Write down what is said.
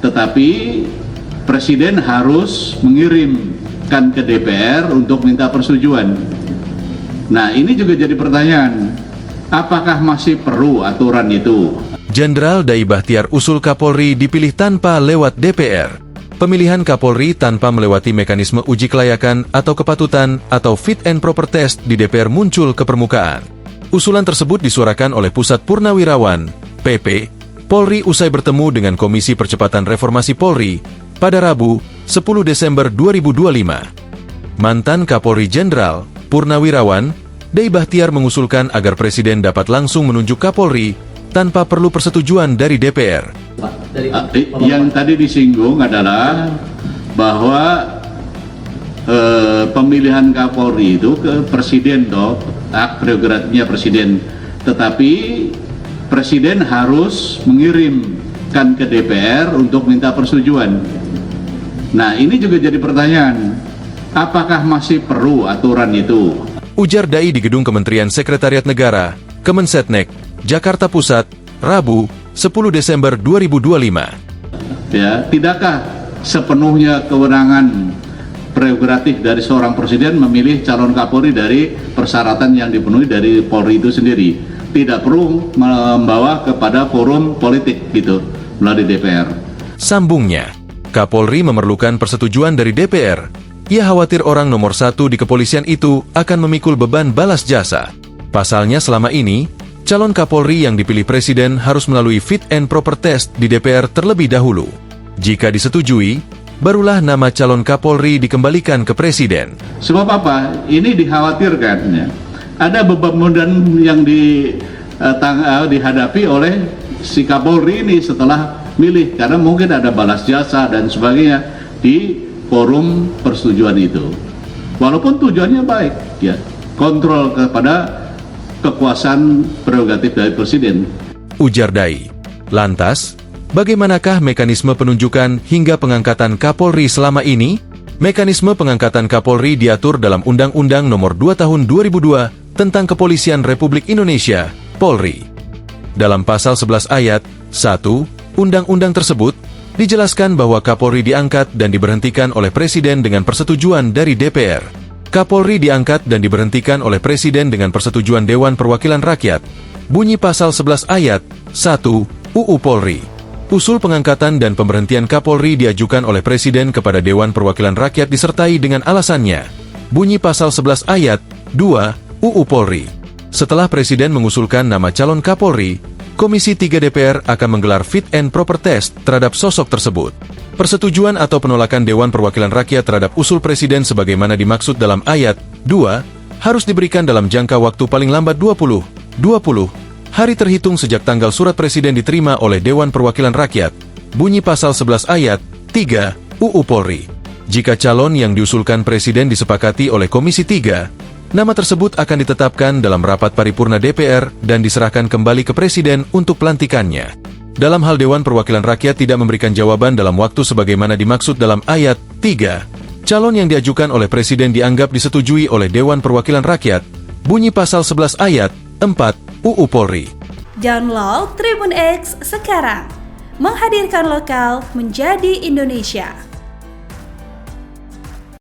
tetapi Presiden harus mengirimkan ke DPR untuk minta persetujuan. Nah, ini juga jadi pertanyaan, apakah masih perlu aturan itu? Jenderal Dai Bachtiar usul Kapolri dipilih tanpa lewat DPR. Pemilihan Kapolri tanpa melewati mekanisme uji kelayakan atau kepatutan atau fit and proper test di DPR muncul ke permukaan. Usulan tersebut disuarakan oleh Pusat Purnawirawan, PP, Polri usai bertemu dengan Komisi Percepatan Reformasi Polri pada Rabu, 10 Desember 2025. Mantan Kapolri Jenderal Purnawirawan, Dai Bachtiar mengusulkan agar Presiden dapat langsung menunjuk Kapolri tanpa perlu persetujuan dari DPR. Yang tadi disinggung adalah bahwa pemilihan Kapolri itu ke Presiden, hak prerogatifnya Presiden, tetapi Presiden harus mengirimkan ke DPR untuk minta persetujuan. Nah, ini juga jadi pertanyaan, apakah masih perlu aturan itu? Ujar Dai di Gedung Kementerian Sekretariat Negara, Kemensetnek, Jakarta Pusat, Rabu, 10 Desember 2025. Ya, tidakkah sepenuhnya kewenangan prerogatif dari seorang presiden memilih calon Kapolri dari persyaratan yang dipenuhi dari Polri itu sendiri? Tidak perlu membawa kepada forum politik gitu melalui DPR. Sambungnya, Kapolri memerlukan persetujuan dari DPR. Ia khawatir orang nomor 1 di kepolisian itu akan memikul beban balas jasa. Pasalnya selama ini, calon Kapolri yang dipilih Presiden harus melalui fit and proper test di DPR terlebih dahulu. Jika disetujui, barulah nama calon Kapolri dikembalikan ke Presiden. Sebab apa? Ini dikhawatirkan ya. Ada beban yang dihadapi oleh si Kapolri ini setelah milih, karena mungkin ada balas jasa dan sebagainya di forum persetujuan itu. Walaupun tujuannya baik, ya, kontrol kepada kekuasaan prerogatif dari Presiden. Ujar Dai. Lantas, bagaimanakah mekanisme penunjukan hingga pengangkatan Kapolri selama ini? Mekanisme pengangkatan Kapolri diatur dalam Undang-Undang Nomor 2 Tahun 2002 tentang Kepolisian Republik Indonesia, Polri. Dalam pasal 11 ayat 1, Undang-Undang tersebut dijelaskan bahwa Kapolri diangkat dan diberhentikan oleh Presiden dengan persetujuan dari DPR. Kapolri diangkat dan diberhentikan oleh Presiden dengan persetujuan Dewan Perwakilan Rakyat. Bunyi pasal 11 ayat 1 UU Polri. Usul pengangkatan dan pemberhentian Kapolri diajukan oleh Presiden kepada Dewan Perwakilan Rakyat disertai dengan alasannya. Bunyi pasal 11 ayat 2 UU Polri. Setelah Presiden mengusulkan nama calon Kapolri, Komisi 3 DPR akan menggelar fit and proper test terhadap sosok tersebut. Persetujuan atau penolakan Dewan Perwakilan Rakyat terhadap usul Presiden sebagaimana dimaksud dalam ayat 2 harus diberikan dalam jangka waktu paling lambat 20 hari terhitung sejak tanggal surat Presiden diterima oleh Dewan Perwakilan Rakyat. Bunyi pasal 11 ayat 3 UU Polri. Jika calon yang diusulkan Presiden disepakati oleh Komisi 3, nama tersebut akan ditetapkan dalam rapat paripurna DPR dan diserahkan kembali ke Presiden untuk pelantikannya. Dalam hal Dewan Perwakilan Rakyat tidak memberikan jawaban dalam waktu sebagaimana dimaksud dalam ayat 3, calon yang diajukan oleh Presiden dianggap disetujui oleh Dewan Perwakilan Rakyat. Bunyi pasal 11 ayat 4 UU Polri. Download Tribun X sekarang. Menghadirkan lokal menjadi Indonesia.